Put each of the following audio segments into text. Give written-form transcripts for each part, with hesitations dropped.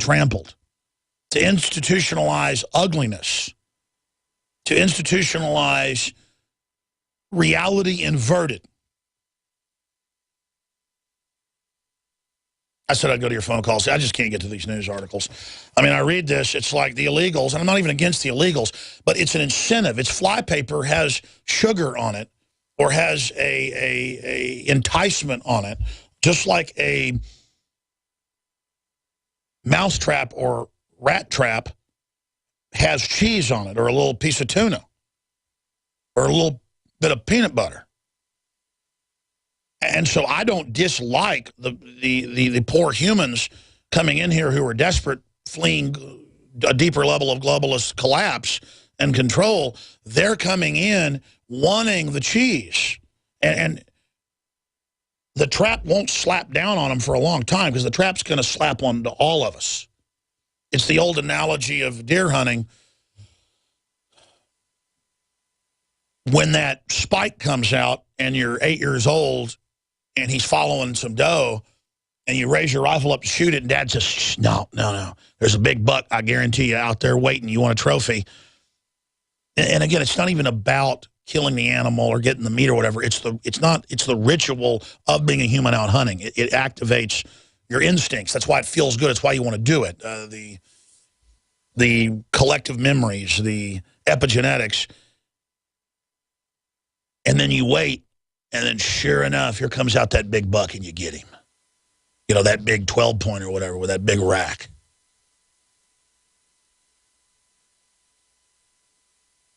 trampled, to institutionalize ugliness, to institutionalize reality inverted. I said I'd go to your phone calls. I just can't get to these news articles. I mean, I read this. It's like the illegals, and I'm not even against the illegals, but it's an incentive. It's flypaper has sugar on it or has a enticement on it, just like a mousetrap or rat trap has cheese on it or a little piece of tuna or a little bit of peanut butter. And so I don't dislike the poor humans coming in here who are desperate, fleeing a deeper level of globalist collapse and control. They're coming in wanting the cheese. And the trap won't slap down on them for a long time because the trap's going to slap onto all of us. It's the old analogy of deer hunting. When that spike comes out and you're 8 years old and he's following some doe, and you raise your rifle up to shoot it, and Dad says, no. There's a big buck, I guarantee you, out there waiting. You want a trophy. And again, it's not even about killing the animal or getting the meat or whatever. It's the ritual of being a human out hunting. It activates your instincts. That's why it feels good. It's why you want to do it. The collective memories, the epigenetics. And then you wait. And then sure enough, here comes out that big buck and you get him. You know, that big 12-point or whatever with that big rack.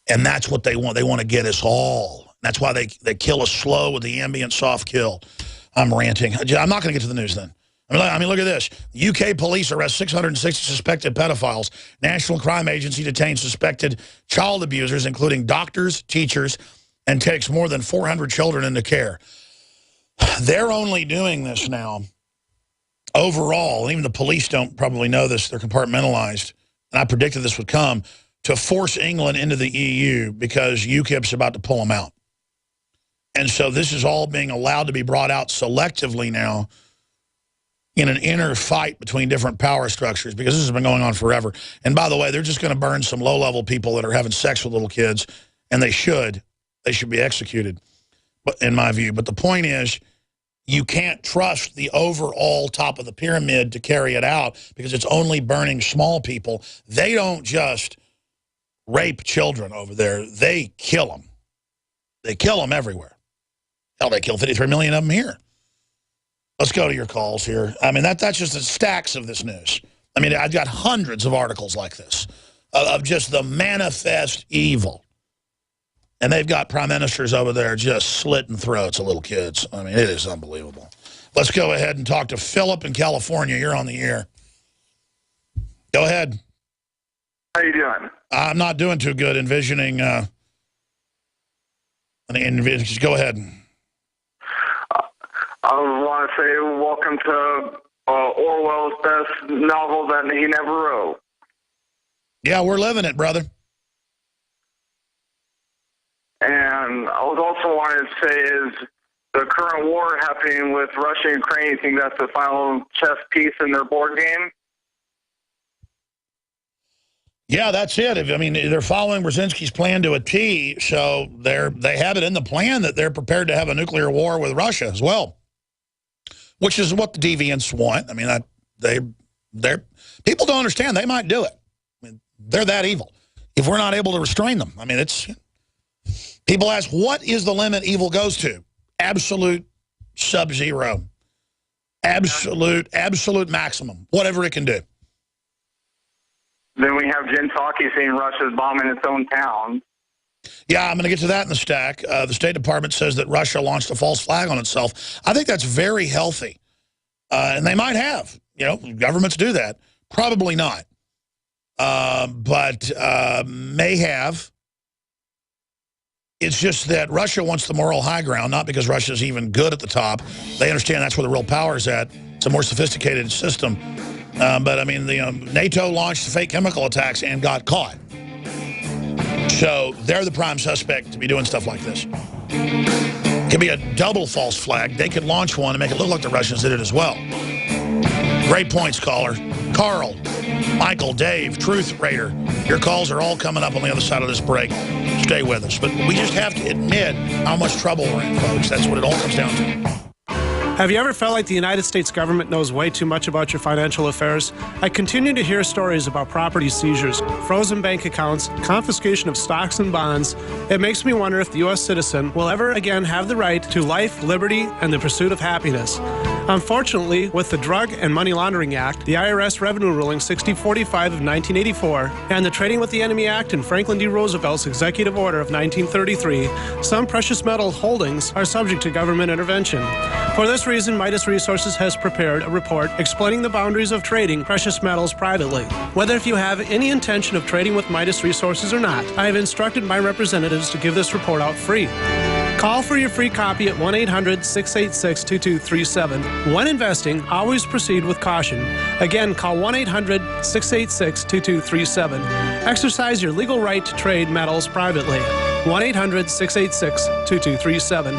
And that's what they want. They want to get us all. That's why they kill us slow with the ambient soft kill. I'm ranting. I'm not going to get to the news then. I mean, look at this. UK police arrest 660 suspected pedophiles. National Crime Agency detains suspected child abusers, including doctors, teachers, and takes more than 400 children into care. They're only doing this now, overall, and even the police don't probably know this, they're compartmentalized, and I predicted this would come, to force England into the EU because UKIP's about to pull them out. And so this is all being allowed to be brought out selectively now in an inner fight between different power structures, because this has been going on forever. And by the way, they're just going to burn some low-level people that are having sex with little kids, and they should. They should be executed, but in my view. But the point is, you can't trust the overall top of the pyramid to carry it out because it's only burning small people. They don't just rape children over there. They kill them. They kill them everywhere. Hell, they kill 53 million of them here. Let's go to your calls here. I mean, that's just the stacks of this news. I mean, I've got hundreds of articles like this of just the manifest evil. And they've got prime ministers over there just slitting throats of little kids. I mean, it is unbelievable. Let's go ahead and talk to Philip in California. You're on the air. Go ahead. How you doing? I'm not doing too good envisioning. Go ahead. I want to say welcome to Orwell's best novel that he never wrote. Yeah, we're living it, brother. And I was also wanting to say is the current war happening with Russia and Ukraine, you think that's the final chess piece in their board game? Yeah, that's it. I mean, they're following Brzezinski's plan to a T, so they have it in the plan that they're prepared to have a nuclear war with Russia as well, which is what the deviants want. I mean, people don't understand. They might do it. I mean, they're that evil if we're not able to restrain them. I mean, it's... People ask, what is the limit evil goes to? Absolute sub-zero. Absolute maximum. Whatever it can do. Then we have Jen Psaki saying Russia's bombing its own town. Yeah, I'm going to get to that in the stack. The State Department says that Russia launched a false flag on itself. I think that's very healthy. And they might have. You know, governments do that. Probably not. But may have. It's just that Russia wants the moral high ground, not because Russia's even good at the top. They understand that's where the real power is at. It's a more sophisticated system. But, I mean, NATO launched fake chemical attacks and got caught. So they're the prime suspect to be doing stuff like this. It could be a double false flag. They could launch one and make it look like the Russians did it as well. Great points, caller. Carl, Michael, Dave, Truth Raider. Your calls are all coming up on the other side of this break. Stay with us. But we just have to admit how much trouble we're in, folks. That's what it all comes down to. Have you ever felt like the United States government knows way too much about your financial affairs? I continue to hear stories about property seizures, frozen bank accounts, confiscation of stocks and bonds. It makes me wonder if the U.S. citizen will ever again have the right to life, liberty, and the pursuit of happiness. Unfortunately, with the Drug and Money Laundering Act, the IRS Revenue Ruling 6045 of 1984, and the Trading with the Enemy Act and Franklin D. Roosevelt's Executive Order of 1933, some precious metal holdings are subject to government intervention. For this reason, Midas Resources has prepared a report explaining the boundaries of trading precious metals privately. Whether if you have any intention of trading with Midas Resources or not, I have instructed my representatives to give this report out free. Call for your free copy at 1-800-686-2237. When investing, always proceed with caution. Again, call 1-800-686-2237. Exercise your legal right to trade metals privately. 1-800-686-2237.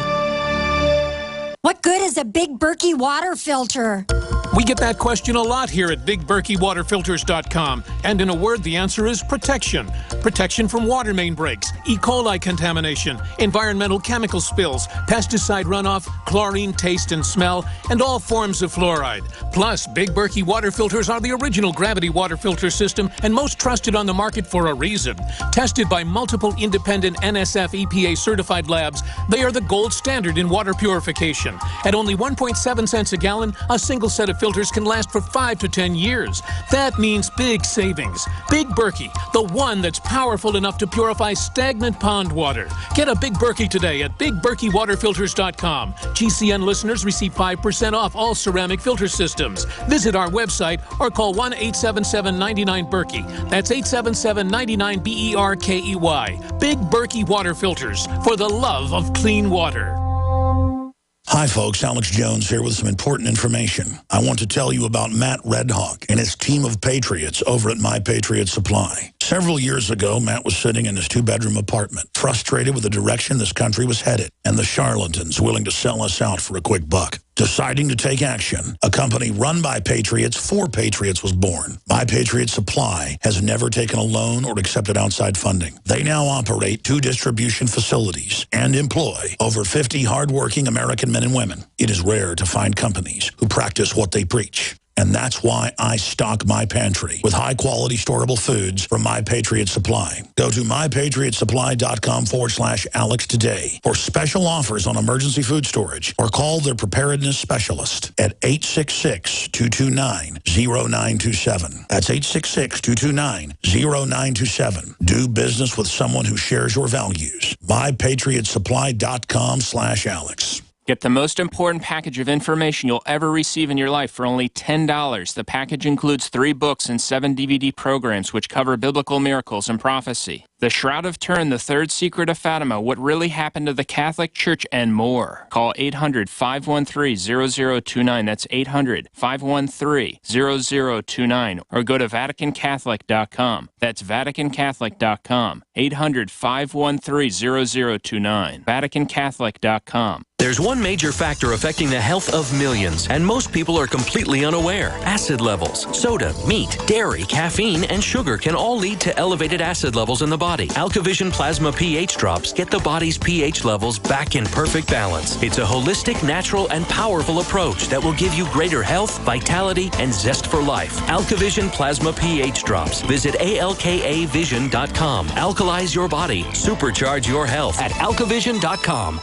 What good is a Big Berkey water filter? We get that question a lot here at BigBerkeyWaterFilters.com. And in a word, the answer is protection. Protection from water main breaks, E. coli contamination, environmental chemical spills, pesticide runoff, chlorine taste and smell, and all forms of fluoride. Plus, Big Berkey water filters are the original gravity water filter system and most trusted on the market for a reason. Tested by multiple independent NSF EPA certified labs, they are the gold standard in water purification. At only 1.7 cents a gallon, a single set of filters can last for 5 to 10 years. That means big savings. Big Berkey, the one that's powerful enough to purify stagnant pond water. Get a Big Berkey today at BigBerkeyWaterFilters.com. GCN listeners receive 5% off all ceramic filter systems. Visit our website or call 1-877-99-BERKEY. That's 877-99-BERKEY. Big Berkey Water Filters, for the love of clean water. Hi, folks. Alex Jones here with some important information. I want to tell you about Matt Redhawk and his team of patriots over at My Patriot Supply. Several years ago, Matt was sitting in his two-bedroom apartment, frustrated with the direction this country was headed and the charlatans willing to sell us out for a quick buck. Deciding to take action, a company run by patriots for patriots was born. My Patriot Supply has never taken a loan or accepted outside funding. They now operate 2 distribution facilities and employ over 50 hardworking American men and women. It is rare to find companies who practice what they preach. And that's why I stock my pantry with high-quality storable foods from My Patriot Supply. Go to mypatriotsupply.com/Alex today for special offers on emergency food storage, or call their preparedness specialist at 866-229-0927. That's 866-229-0927. Do business with someone who shares your values. mypatriotsupply.com/Alex. Get the most important package of information you'll ever receive in your life for only $10. The package includes 3 books and 7 DVD programs which cover biblical miracles and prophecy. The Shroud of Turin, The Third Secret of Fatima, What Really Happened to the Catholic Church, and more. Call 800-513-0029. That's 800-513-0029. Or go to VaticanCatholic.com. That's VaticanCatholic.com. 800-513-0029. VaticanCatholic.com. There's one major factor affecting the health of millions, and most people are completely unaware. Acid levels. Soda, meat, dairy, caffeine, and sugar can all lead to elevated acid levels in the body. AlkaVision Plasma pH drops get the body's pH levels back in perfect balance. It's a holistic, natural, and powerful approach that will give you greater health, vitality, and zest for life. AlkaVision Plasma pH drops. Visit ALKAvision.com. Alkalize your body. Supercharge your health at AlkaVision.com.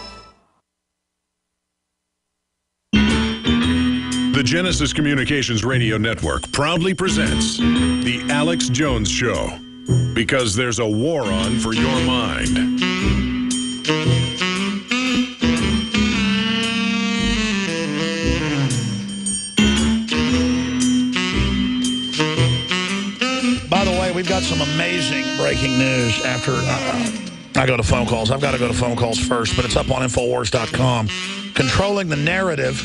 The Genesis Communications Radio Network proudly presents The Alex Jones Show, because there's a war on for your mind. By the way, we've got some amazing breaking news after I go to phone calls. I've got to go to phone calls first, but it's up on Infowars.com. Controlling the narrative.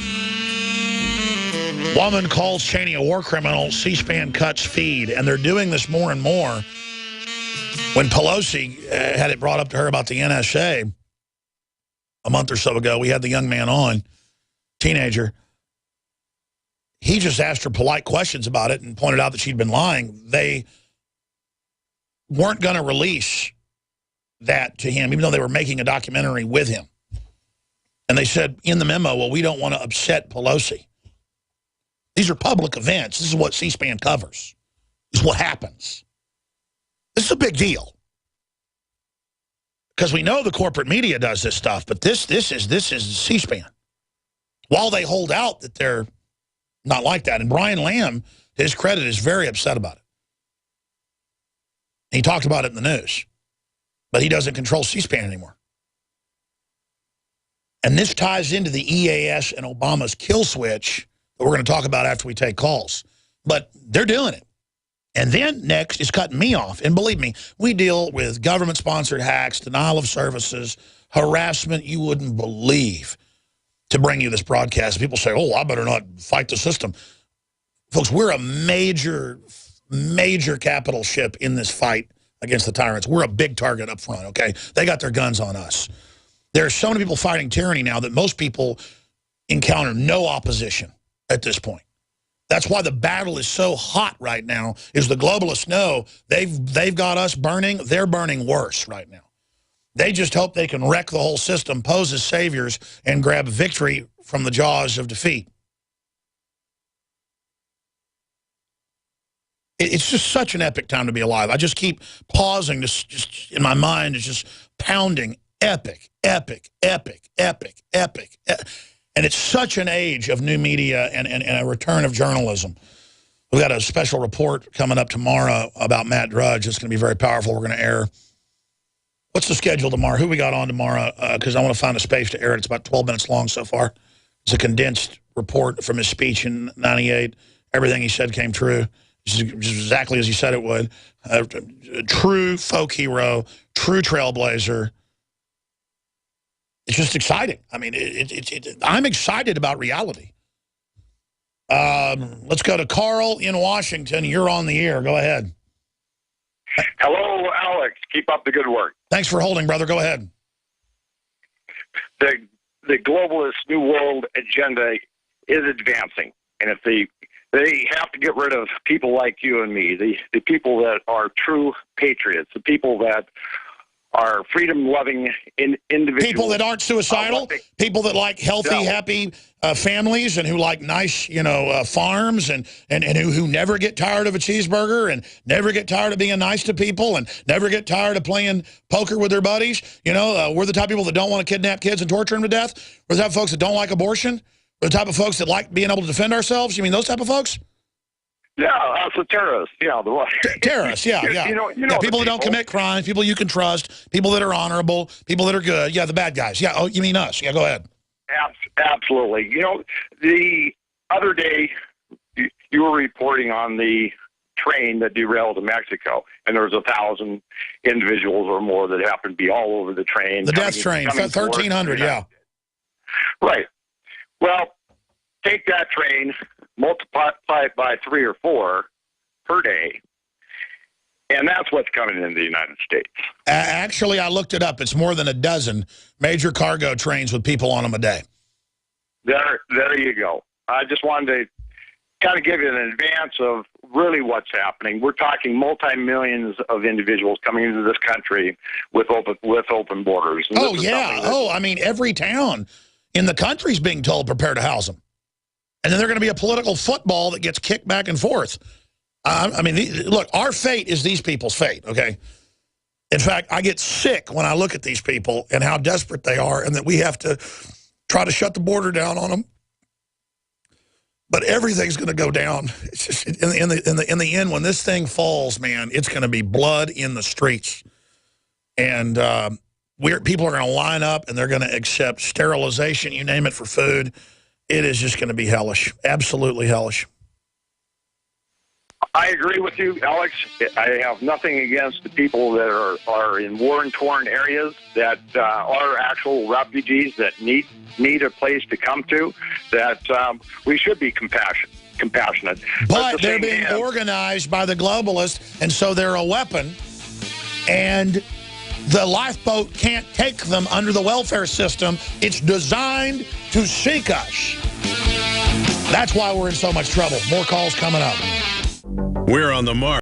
Woman calls Cheney a war criminal, C-SPAN cuts feed. And they're doing this more and more. When Pelosi had it brought up to her about the NSA a month or so ago, we had the young man on, teenager. he just asked her polite questions about it and pointed out that she'd been lying. They weren't going to release that to him, even though they were making a documentary with him. And they said in the memo, well, we don't want to upset Pelosi. These are public events. This is what C-SPAN covers. This is what happens. This is a big deal. Because we know the corporate media does this stuff, but this is C-SPAN. While they hold out that they're not like that. And Brian Lamb, to his credit, is very upset about it. He talked about it in the news. But he doesn't control C-SPAN anymore. And this ties into the EAS and Obama's kill switch that we're going to talk about after we take calls. But they're doing it. And then next is cutting me off. And believe me, we deal with government-sponsored hacks, denial of services, harassment you wouldn't believe to bring you this broadcast. People say, oh, I better not fight the system. Folks, we're a major capital ship in this fight against the tyrants. We're a big target up front, okay? They got their guns on us. There are so many people fighting tyranny now that most people encounter no opposition at this point. That's why the battle is so hot right now, is the globalists know they've got us burning. They're burning worse right now. They just hope they can wreck the whole system, pose as saviors, and grab victory from the jaws of defeat. It's just such an epic time to be alive. I just keep pausing, just in my mind, is just pounding epic, epic, epic, epic, epic. And it's such an age of new media and a return of journalism. We've got a special report coming up tomorrow about Matt Drudge. It's going to be very powerful. We're going to air. What's the schedule tomorrow? Who we got on tomorrow? Because I want to find a space to air it. It's about 12 minutes long so far. It's a condensed report from his speech in '98. Everything he said came true. Just exactly as he said it would. A true folk hero, true trailblazer. It's just exciting. I mean, I'm excited about reality. Let's go to Carl in Washington. You're on the air. Go ahead. Hello, Alex. Keep up the good work. Thanks for holding, brother. Go ahead. The globalist New World agenda is advancing. And if they have to get rid of people like you and me, the people that are true patriots, the people that are freedom-loving individuals. People that aren't suicidal, people that like healthy, happy families, and who like nice, farms, and who never get tired of a cheeseburger, and never get tired of being nice to people, and never get tired of playing poker with their buddies. We're the type of people that don't want to kidnap kids and torture them to death. We're the type of folks that don't like abortion. We're the type of folks that like being able to defend ourselves. You mean those type of folks? Yeah, that's the terrorists. Yeah, the one. Terrorists. Yeah, yeah. People that don't commit crimes, people you can trust, people that are honorable, people that are good. Yeah, the bad guys. Yeah. Oh, you mean us? Yeah, go ahead. Absolutely. The other day you were reporting on the train that derailed in Mexico, and there was 1,000 individuals or more that happened to be all over the train. The death train, 1,300. Yeah. Right. Well, take that train, multiply it by 3 or 4 per day, and that's what's coming into the United States. Actually, I looked it up. It's more than a dozen major cargo trains with people on them a day. There you go. I just wanted to kind of give you an advance of really what's happening. We're talking multi-millions of individuals coming into this country with open borders. And oh, yeah. I mean, every town in the country's being told prepare to house them. And then they're going to be a political football that gets kicked back and forth. I mean, look, our fate is these people's fate, okay? In fact, I get sick when I look at these people and how desperate they are, and that we have to try to shut the border down on them. But everything's going to go down. It's just, in the end, when this thing falls, man, it's going to be blood in the streets. And people are going to line up, and they're going to accept sterilization, you name it, for food. It is just going to be hellish, absolutely hellish. I agree with you, Alex. I have nothing against the people that are in war-torn areas, that are actual refugees that need a place to come to, that we should be compassionate. But they're being organized by the globalists, and so they're a weapon, and the lifeboat can't take them under the welfare system. It's designed to sink us. That's why we're in so much trouble. More calls coming up. We're on the mark.